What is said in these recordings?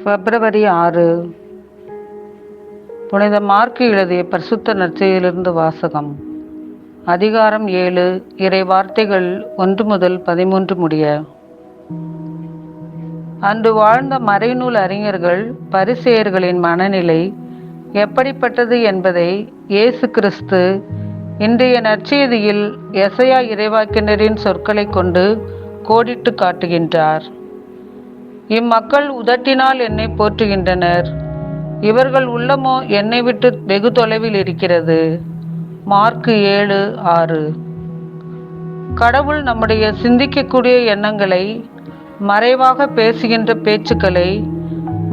பிப்ரவரி 6. புனித மார்க்கு எழுதிய பரிசுத்த நற்செய்தியிலிருந்து வாசகம். அதிகாரம் 7, இறை வார்த்தைகள் 1 முதல் 13 முடிய. அன்று வாழ்ந்த மறைநூல் அறிஞர்கள் பரிசேயர்களின் மனநிலை எப்படிப்பட்டது என்பதை இயேசு கிறிஸ்து இன்றைய நற்செய்தியில் எசையா இறைவாக்கினரின் சொற்களை கொண்டு கோடிட்டு காட்டுகின்றார். இம்மக்கள் உதட்டினால் என்னை போற்றுகின்றனர், இவர்கள் உள்ளமோ என்னை விட்டு வெகு தொலைவில் இருக்கிறது. மார்க்கு 7:6. கடவுள் நம்முடைய சிந்திக்கக்கூடிய எண்ணங்களை, மறைவாக பேசுகின்ற பேச்சுக்களை,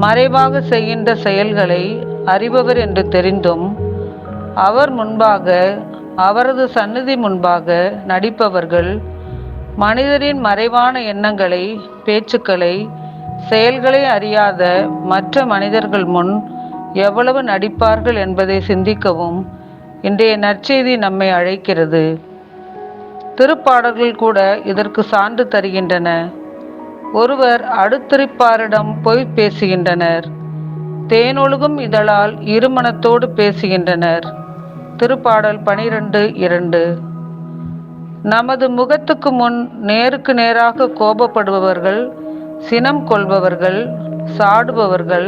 மறைவாக செய்கின்ற செயல்களை அறிபவர் என்று தெரிந்தும் அவர் முன்பாக, அவரது சந்நிதி முன்பாக நடிப்பவர்கள் மனிதரின் மறைவான எண்ணங்களை, பேச்சுக்களை, செயல்களை அறியாத மற்ற மனிதர்கள் முன் எவ்வளவு நடிப்பார்கள் என்பதை சிந்திக்கவும் இன்றைய நற்செய்தி நம்மை அழைக்கிறது. திருப்பாடல்கள் கூட இதற்கு சான்று தருகின்றன. ஒருவர் அடுத்திருப்பாரிடம் பொய் பேசுகின்றனர், தேனொழுகும் இதழால் இருமனத்தோடு பேசுகின்றனர். திருப்பாடல் 12:2. நமது முகத்துக்கு முன் நேருக்கு நேராக கோபப்படுபவர்கள், சினம் கொள்பவர்கள், சாடுபவர்கள்,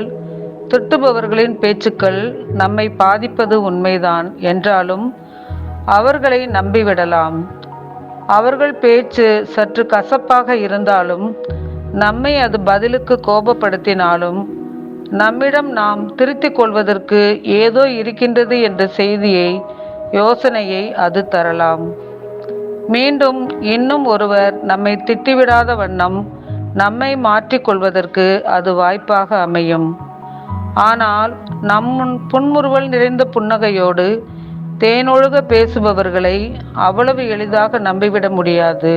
திட்டுபவர்களின் பேச்சுக்கள் நம்மை பாதிப்பது உண்மைதான் என்றாலும் அவர்களை நம்பிவிடலாம். அவர்கள் பேச்சு சற்று கசப்பாக இருந்தாலும், நம்மை அது பதிலுக்கு கோபப்படுத்தினாலும், நம்மிடம் நாம் திருத்திக் கொள்வதற்கு ஏதோ இருக்கின்றது என்ற செய்தியை, யோசனையை அது தரலாம். மீண்டும் இன்னும் ஒருவர் நம்மை திட்டிவிடாத வண்ணம் நம்மை மாற்றிக்கொள்வதற்கு அது வாய்ப்பாக அமையும். ஆனால் நம் புன்முறுவல் நிறைந்த புன்னகையோடு தேனொழுக பேசுபவர்களை அவ்வளவு எளிதாக நம்பிவிட முடியாது.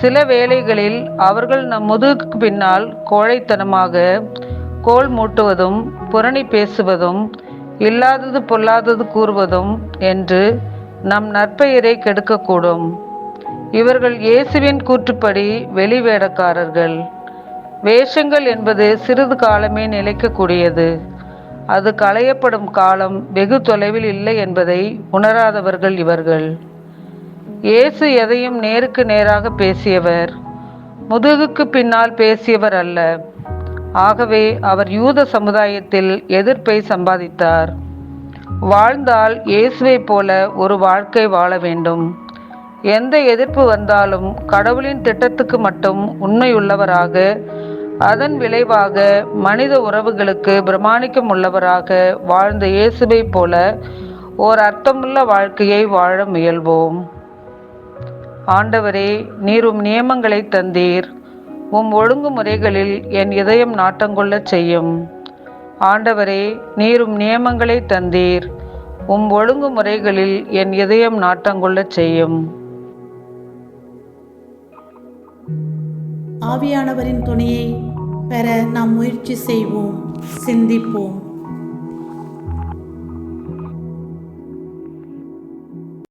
சில வேளைகளில் அவர்கள் நம் முதுகுக்கு பின்னால் கோழைத்தனமாக கோல் மூட்டுவதும், புரணி பேசுவதும், இல்லாதது பொல்லாதது கூறுவதும் என்று நம் நற்பெயரை கெடுக்கக்கூடும். இவர்கள் இயேசுவின் கூற்றுப்படி வெளிவேடக்காரர்கள். வேஷங்கள் என்பது சிறிது காலமே நிலைக்கக்கூடியது. அது களையப்படும் காலம் வெகு தொலைவில் இல்லை என்பதை உணராதவர்கள் இவர்கள். இயேசு எதையும் நேருக்கு நேராக பேசியவர், முதுகுக்கு பின்னால் பேசியவர் அல்ல. ஆகவே அவர் யூத சமுதாயத்தில் எதிர்ப்பை சம்பாதித்தார். வாழ்ந்தால் இயேசுவை போல ஒரு வாழ்க்கை வாழ வேண்டும். எந்த எதிர்ப்பு வந்தாலும் கடவுளின் திட்டத்துக்கு மட்டும் உண்மையுள்ளவராக, அதன் விளைவாக மனித உறவுகளுக்கு பிரமாணிக்கம் உள்ளவராக வாழ்ந்த இயேசுவை போல ஓர் அர்த்தமுள்ள வாழ்க்கையை வாழ முயல்வோம். ஆண்டவரே, நீர் உம் நியமங்களை தந்தீர், உம் ஒழுங்குமுறைகளில் என் இதயம் நாட்டங்கொள்ளச் செய்யும். ஆண்டவரே, நீர் உம் நியமங்களை தந்தீர், உம் ஒழுங்குமுறைகளில் என் இதயம் நாட்டங்கொள்ளச் செய்யும். ஆவியானவரின் துணையை பெற நாம் முயற்சி செய்வோம், சிந்திப்போம்.